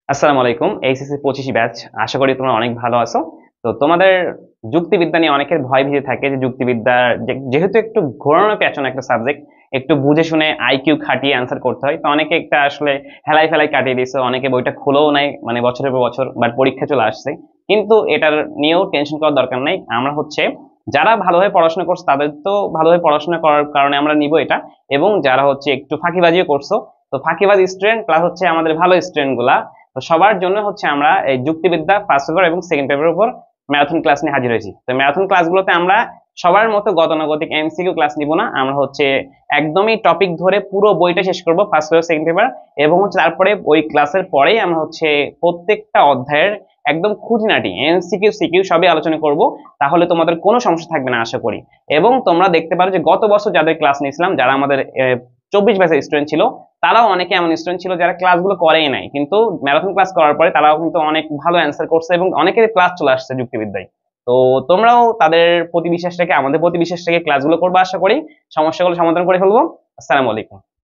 আসসালামু আলাইকুম। HSC 25 batch. আশা করি তোমরা অনেক ভালো আছো। তো তোমাদের যুক্তিবিদ্যা নিয়ে অনেকের ভয় ভীতি থাকে যে যুক্তিবিদ্যা যেহেতু একটু ঘোরানো পেঁচানো একটা সাবজেক্ট, একটু বুঝে শুনে আইকিউ খাটিয়ে অ্যান্সার করতে হয়। তো অনেকে একটা আসলে হেলাই ফেলাই কাটিয়ে দিয়েছে, অনেকে বইটা খুলেও নাই, মানে বছরের পর বছর, বাট পরীক্ষা চলে আসছে। কিন্তু এটার নিয়েও টেনশন করার দরকার নাই। আমরা হচ্ছে যারা ভালোভাবে পড়াশোনা করছে তাদের তো ভালোভাবে পড়াশোনা করার কারণে আমরা নিব এটা, এবং যারা হচ্ছে একটু ফাঁকিবাজিও করছো, তো ফাঁকিবাজ স্টুডেন্ট প্লাস হচ্ছে আমাদের ভালো স্টুডেন্ট গুলা, তো সবার জন্য হচ্ছে আমরা এই যুক্তিবিদ্যা ফার্স্ট পেপার এবং সেকেন্ড পেপারের উপর ম্যারাথন ক্লাস নিয়ে হাজির হয়েছি। তো ম্যারাথন ক্লাসগুলোতে আমরা সবার মতো গতানুগতিক এমসিকিউ ক্লাস নিব না, আমরা হচ্ছে একদমই টপিক ধরে পুরো বইটা শেষ করব, ফার্স্ট পেপার সেকেন্ড পেপার, এবং হচ্ছে তারপরে ওই ক্লাসের পরেই আমরা হচ্ছে প্রত্যেকটা অধ্যায়ের একদম খুঁটিনাটি এমসিকিউ সিকিউ সবই আলোচনা করব। তাহলে তোমাদের কোনো সমস্যা থাকবে না আশা করি। এবং তোমরা দেখতে পারো যে গত বছর যাদের ক্লাস নিয়েছিলাম, যারা আমাদের 24 ব্যাচের স্টুডেন্ট ছিল, তারাও অনেকে এমন স্টুডেন্ট ছিল যারা ক্লাসগুলো করেই নাই, কিন্তু ম্যারাথন ক্লাস করার পরে তারাও কিন্তু অনেক ভালো অ্যান্সার করছে এবং অনেকের ক্লাস চলে আসছে যুক্তিবিদ্যায়। তো তোমরাও তাদের প্রতি বিশ্বাস রেখে আমাদের প্রতি বিশ্বাস রেখে ক্লাসগুলো করবে আশা করি। সমস্যাগুলো সমাধান করে ফেলবো। আসসালামু আলাইকুম।